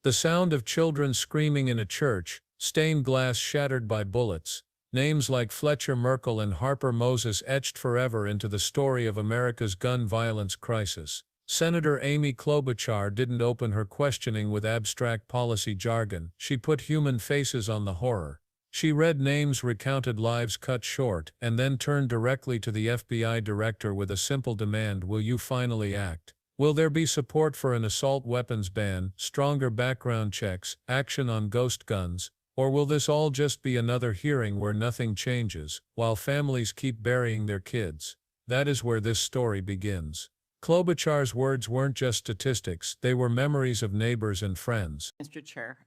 The sound of children screaming in a church, stained glass shattered by bullets, names like Fletcher Merkel and Harper Moses etched forever into the story of America's gun violence crisis. Senator Amy Klobuchar didn't open her questioning with abstract policy jargon. She put human faces on the horror. She read names, recounted lives cut short, and then turned directly to the FBI director with a simple demand: will you finally act? Will there be support for an assault weapons ban, stronger background checks, action on ghost guns, or will this all just be another hearing where nothing changes, while families keep burying their kids? That is where this story begins. Klobuchar's words weren't just statistics, they were memories of neighbors and friends. Mr. Chair,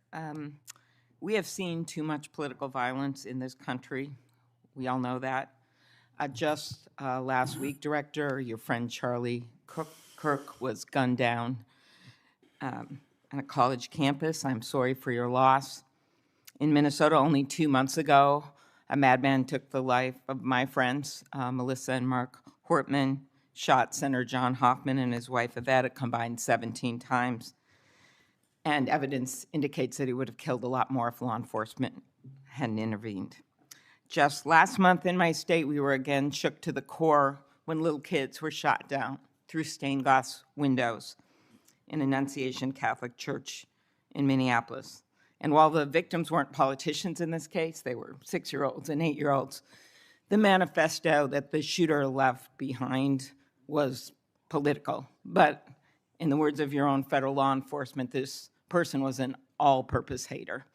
we have seen too much political violence in this country. We all know that. Just last week, Director, your friend Charlie Kirk was gunned down on a college campus. I'm sorry for your loss. In Minnesota, only 2 months ago, a madman took the life of my friends, Melissa and Mark Hortman, shot Senator John Hoffman and his wife Yvette a combined 17 times. And evidence indicates that he would have killed a lot more if law enforcement hadn't intervened. Just last month in my state, we were again shook to the core when little kids were shot down through stained glass windows in Annunciation Catholic Church in Minneapolis. And while the victims weren't politicians in this case, they were 6-year-olds and 8-year-olds, the manifesto that the shooter left behind was political. But in the words of your own federal law enforcement, this person was an all-purpose hater.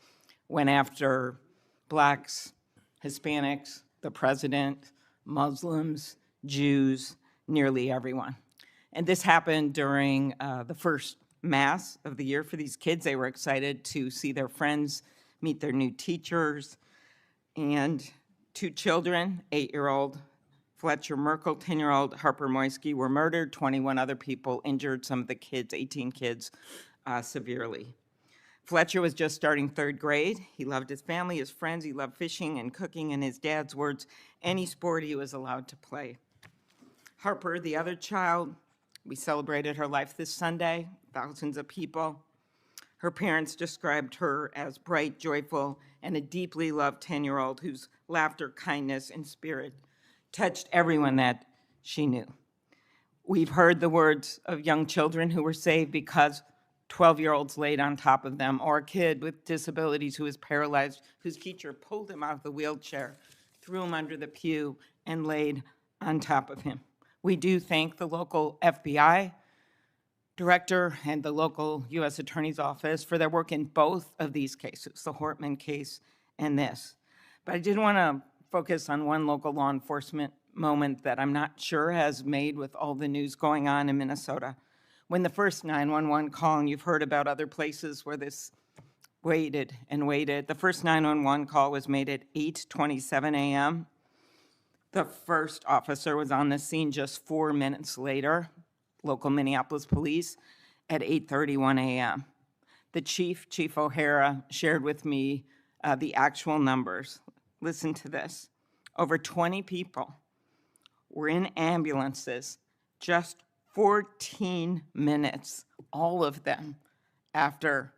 Went after blacks, Hispanics, the president, Muslims, Jews, nearly everyone. And this happened during the first Mass of the year for these kids. They were excited to see their friends, meet their new teachers, and 2 children, 8-year-old Fletcher Merkel, 10-year-old Harper Moisky, were murdered. 21 other people injured, some of the kids, 18 kids, severely. Fletcher was just starting 3rd grade. He loved his family, his friends. He loved fishing and cooking, in his dad's words, any sport he was allowed to play. Harper, the other child, we celebrated her life this Sunday, thousands of people. Her parents described her as bright, joyful, and a deeply loved 10-year-old whose laughter, kindness, and spirit touched everyone that she knew. We've heard the words of young children who were saved because 12-year-olds laid on top of them, or a kid with disabilities who was paralyzed, whose teacher pulled him out of the wheelchair, threw him under the pew, and laid on top of him. We do thank the local FBI director and the local U.S. Attorney's Office for their work in both of these cases, the Hortman case and this. But I did want to focus on one local law enforcement moment that I'm not sure has made with all the news going on in Minnesota. When the first 911 call, and you've heard about other places where this waited and waited, the first 911 call was made at 8:27 a.m. The first officer was on the scene just 4 minutes later, local Minneapolis police, at 8:31 a.m. The Chief O'Hara, shared with me the actual numbers. Listen to this. Over 20 people were in ambulances just 14 minutes, all of them, after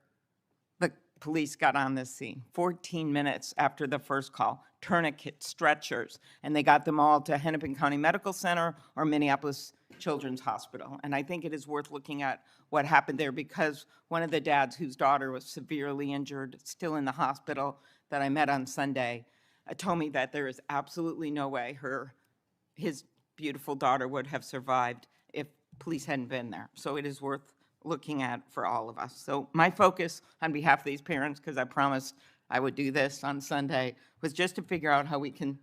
the police got on the scene. 14 minutes after the first call. Tourniquets, stretchers, and they got them all to Hennepin County Medical Center or Minneapolis Children's Hospital. And I think it is worth looking at what happened there, because one of the dads whose daughter was severely injured, still in the hospital, that I met on Sunday, told me that there is absolutely no way his beautiful daughter would have survived if police hadn't been there. So it is worth looking at for all of us. So my focus on behalf of these parents, because I promised I would do this on Sunday, was just to figure out how we can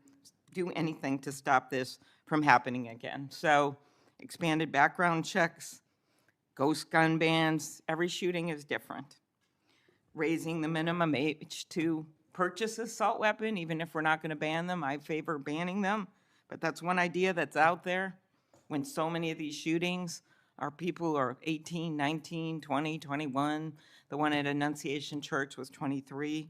do anything to stop this from happening again. So expanded background checks, ghost gun bans, every shooting is different. Raising the minimum age to purchase an assault weapon, even if we're not going to ban them. I favor banning them, but that's one idea that's out there when so many of these shootings are people who are 18, 19, 20, 21. The one at Annunciation Church was 23.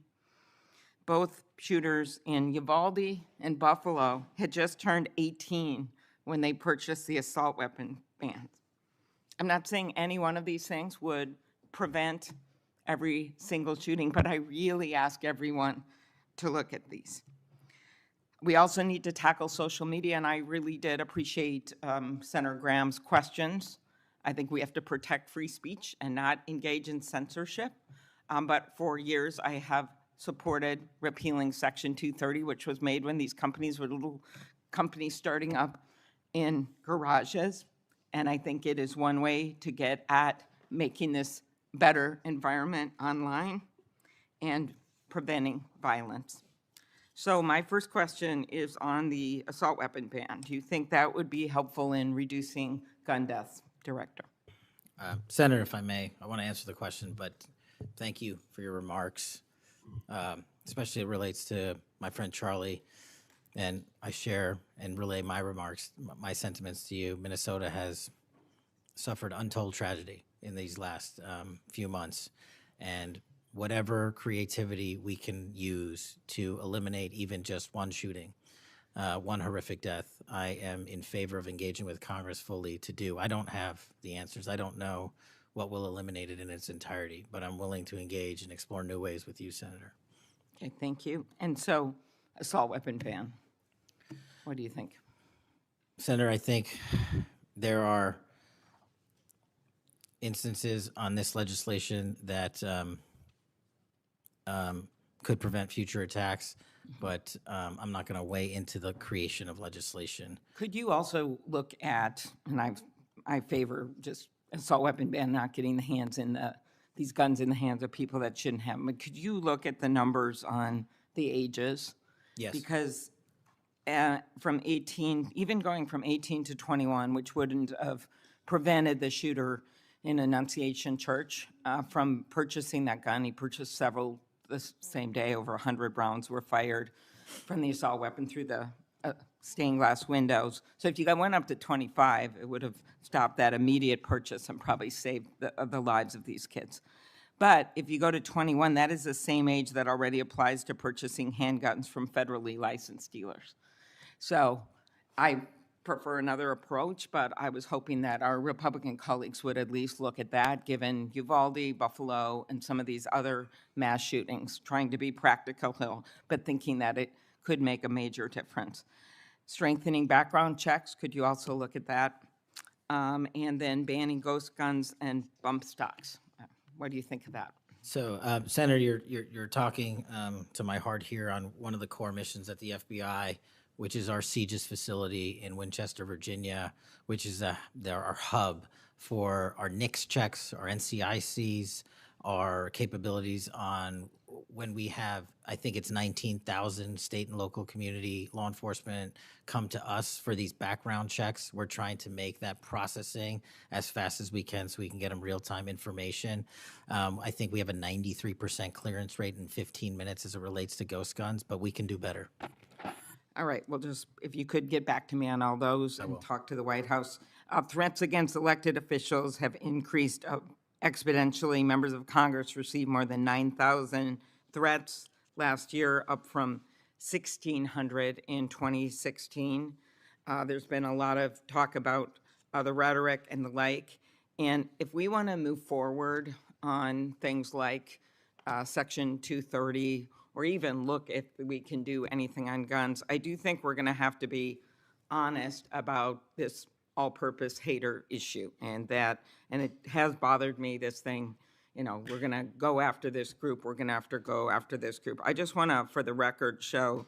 Both shooters in Uvalde and Buffalo had just turned 18 when they purchased the assault weapon bans. I'm not saying any one of these things would prevent every single shooting, but I really ask everyone to look at these. We also need to tackle social media, and I really did appreciate Senator Graham's questions. I think we have to protect free speech and not engage in censorship. But for years, I have supported repealing Section 230, which was made when these companies were little companies starting up in garages. And I think it is one way to get at making this better environment online and preventing violence. So my first question is on the assault weapon ban. Do you think that would be helpful in reducing gun deaths, Director? Senator, if I may, I want to answer the question, but thank you for your remarks, especially it relates to my friend Charlie, and I share and relay my remarks, my sentiments to you. Minnesota has suffered untold tragedy in these last few months, and whatever creativity we can use to eliminate even just one shooting, one horrific death, I am in favor of engaging with Congress fully to do. I don't have the answers. I don't know what will eliminate it in its entirety, but I'm willing to engage and explore new ways with you, Senator. Okay, thank you. And so assault weapon ban, what do you think? Senator, I think there are instances on this legislation that could prevent future attacks, but I'm not going to weigh into the creation of legislation. Could you also look at, and I favor just assault weapon ban, not getting these guns in the hands of people that shouldn't have them, but could you look at the numbers on the ages? Yes. Because from 18, even going from 18 to 21, which wouldn't have prevented the shooter in Annunciation Church from purchasing that gun. He purchased several the same day. Over 100 rounds were fired from the assault weapon through the stained glass windows. So if you went up to 25, it would have stopped that immediate purchase and probably saved the lives of these kids. But if you go to 21, that is the same age that already applies to purchasing handguns from federally licensed dealers. So I prefer another approach, but I was hoping that our Republican colleagues would at least look at that, given Uvalde, Buffalo, and some of these other mass shootings, trying to be practical, but thinking that it could make a major difference. Strengthening background checks, could you also look at that? And then banning ghost guns and bump stocks. What do you think of that? So, Senator, you're talking to my heart here on one of the core missions at the FBI, which is our CGIS facility in Winchester, Virginia, which is our hub for our NICS checks, our NCICs, our capabilities on when we have, I think it's 19,000 state and local community law enforcement come to us for these background checks. We're trying to make that processing as fast as we can so we can get them real-time information. I think we have a 93% clearance rate in 15 minutes as it relates to ghost guns, but we can do better. All right, well, just if you could get back to me on all those and talk to the White House. Threats against elected officials have increased exponentially. Members of Congress received more than 9,000 threats last year, up from 1,600 in 2016. There's been a lot of talk about the rhetoric and the like. And if we want to move forward on things like Section 230, or even look if we can do anything on guns, I do think we're going to have to be honest about this all-purpose hater issue, and it has bothered me, this thing, we're going to go after this group, we're going to have to go after this group. I just want to, for the record, show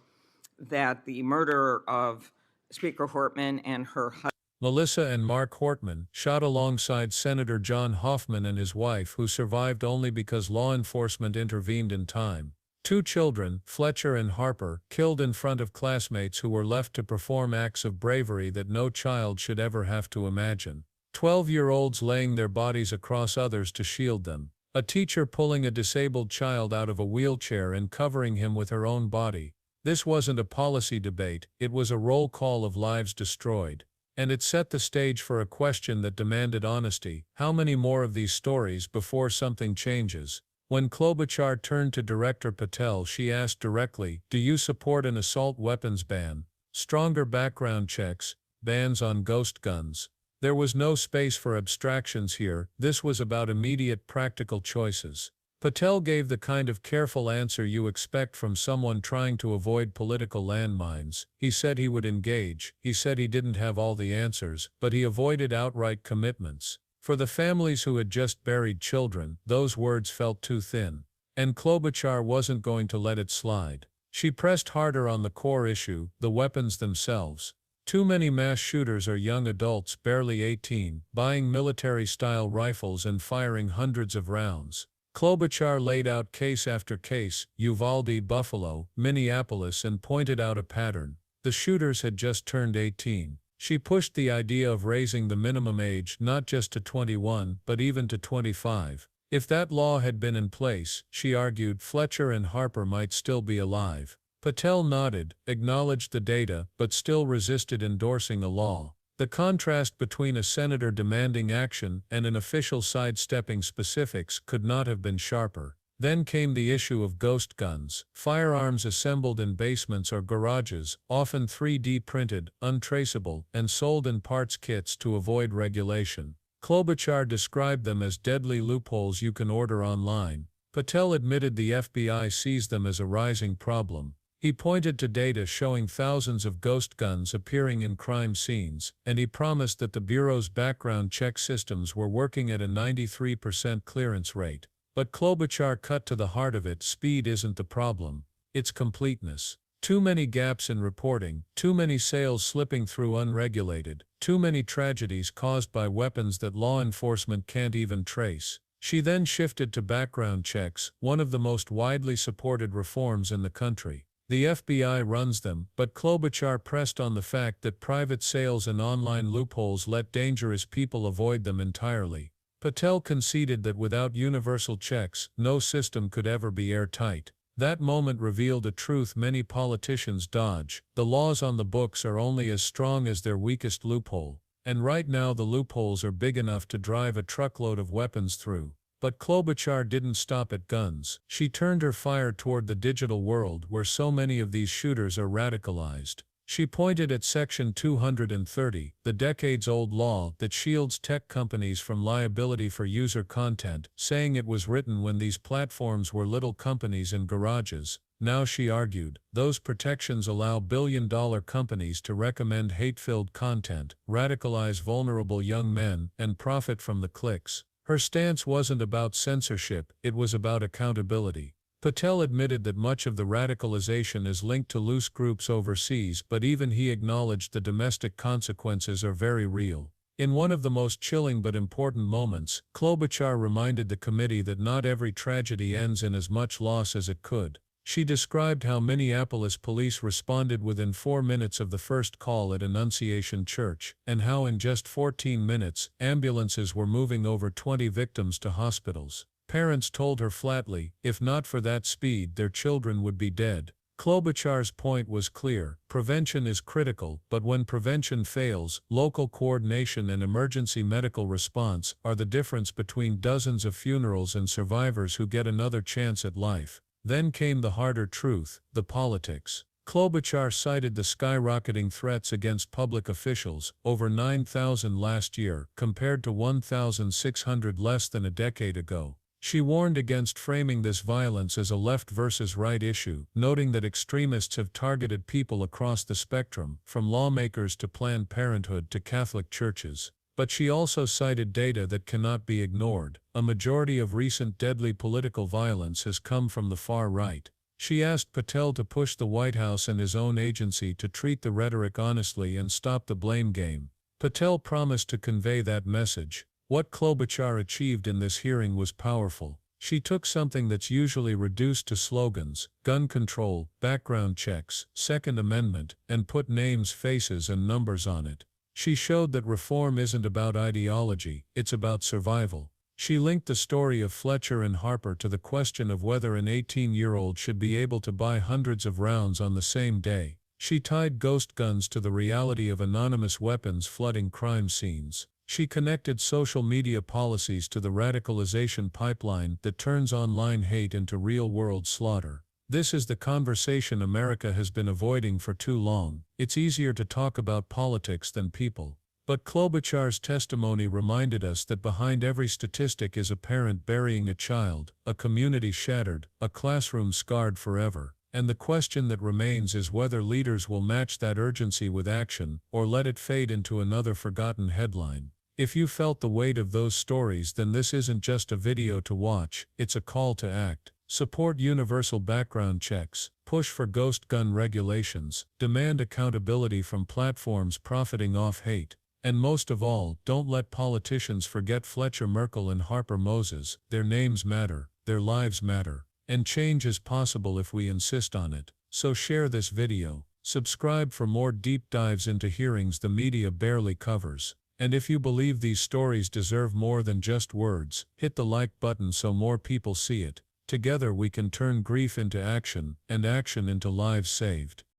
that the murder of Speaker Hortman and her husband, Melissa and Mark Hortman, shot alongside Senator John Hoffman and his wife, who survived only because law enforcement intervened in time. 2 children, Fletcher and Harper, killed in front of classmates who were left to perform acts of bravery that no child should ever have to imagine. 12-year-olds laying their bodies across others to shield them. A teacher pulling a disabled child out of a wheelchair and covering him with her own body. This wasn't a policy debate, it was a roll call of lives destroyed. And it set the stage for a question that demanded honesty. How many more of these stories before something changes? When Klobuchar turned to Director Patel, she asked directly, "Do you support an assault weapons ban? Stronger background checks, bans on ghost guns?" There was no space for abstractions here. This was about immediate practical choices. Patel gave the kind of careful answer you expect from someone trying to avoid political landmines. He said he would engage, he said he didn't have all the answers, but he avoided outright commitments. For the families who had just buried children, those words felt too thin. And Klobuchar wasn't going to let it slide. She pressed harder on the core issue, the weapons themselves. Too many mass shooters are young adults, barely 18, buying military-style rifles and firing hundreds of rounds. Klobuchar laid out case after case, Uvalde, Buffalo, Minneapolis, and pointed out a pattern. The shooters had just turned 18. She pushed the idea of raising the minimum age not just to 21, but even to 25. If that law had been in place, she argued, Fletcher and Harper might still be alive. Patel nodded, acknowledged the data, but still resisted endorsing a law. The contrast between a senator demanding action and an official sidestepping specifics could not have been sharper. Then came the issue of ghost guns, firearms assembled in basements or garages, often 3D printed, untraceable, and sold in parts kits to avoid regulation. Klobuchar described them as deadly loopholes you can order online. Patel admitted the FBI sees them as a rising problem. He pointed to data showing thousands of ghost guns appearing in crime scenes, and he promised that the Bureau's background check systems were working at a 93% clearance rate. But Klobuchar cut to the heart of it. Speed isn't the problem, it's completeness. Too many gaps in reporting, too many sales slipping through unregulated, too many tragedies caused by weapons that law enforcement can't even trace. She then shifted to background checks, one of the most widely supported reforms in the country. The FBI runs them, but Klobuchar pressed on the fact that private sales and online loopholes let dangerous people avoid them entirely. Patel conceded that without universal checks, no system could ever be airtight. That moment revealed a truth many politicians dodge: the laws on the books are only as strong as their weakest loophole. And right now the loopholes are big enough to drive a truckload of weapons through. But Klobuchar didn't stop at guns. She turned her fire toward the digital world where so many of these shooters are radicalized. She pointed at Section 230, the decades-old law that shields tech companies from liability for user content, saying it was written when these platforms were little companies in garages. Now, she argued, those protections allow billion-dollar companies to recommend hate-filled content, radicalize vulnerable young men, and profit from the clicks. Her stance wasn't about censorship, it was about accountability. Patel admitted that much of the radicalization is linked to loose groups overseas, but even he acknowledged the domestic consequences are very real. In one of the most chilling but important moments, Klobuchar reminded the committee that not every tragedy ends in as much loss as it could. She described how Minneapolis police responded within 4 minutes of the first call at Annunciation Church, and how in just 14 minutes, ambulances were moving over 20 victims to hospitals. Parents told her flatly, if not for that speed, their children would be dead. Klobuchar's point was clear: prevention is critical, but when prevention fails, local coordination and emergency medical response are the difference between dozens of funerals and survivors who get another chance at life. Then came the harder truth, the politics. Klobuchar cited the skyrocketing threats against public officials, over 9,000 last year, compared to 1,600 less than a decade ago. She warned against framing this violence as a left versus right issue, noting that extremists have targeted people across the spectrum, from lawmakers to Planned Parenthood to Catholic churches. But she also cited data that cannot be ignored. A majority of recent deadly political violence has come from the far right. She asked Patel to push the White House and his own agency to treat the rhetoric honestly and stop the blame game. Patel promised to convey that message. What Klobuchar achieved in this hearing was powerful. She took something that's usually reduced to slogans, gun control, background checks, Second Amendment, and put names, faces, and numbers on it. She showed that reform isn't about ideology, it's about survival. She linked the story of Fletcher and Harper to the question of whether an 18-year-old should be able to buy hundreds of rounds on the same day. She tied ghost guns to the reality of anonymous weapons flooding crime scenes. She connected social media policies to the radicalization pipeline that turns online hate into real-world slaughter. This is the conversation America has been avoiding for too long. It's easier to talk about politics than people. But Klobuchar's testimony reminded us that behind every statistic is a parent burying a child, a community shattered, a classroom scarred forever. And the question that remains is whether leaders will match that urgency with action, or let it fade into another forgotten headline. If you felt the weight of those stories, then this isn't just a video to watch, it's a call to act. Support universal background checks, push for ghost gun regulations, demand accountability from platforms profiting off hate. And most of all, don't let politicians forget Fletcher Merkel and Harper Moses. Their names matter, their lives matter. And change is possible if we insist on it. So share this video, subscribe for more deep dives into hearings the media barely covers. And if you believe these stories deserve more than just words, hit the like button so more people see it. Together we can turn grief into action, and action into lives saved.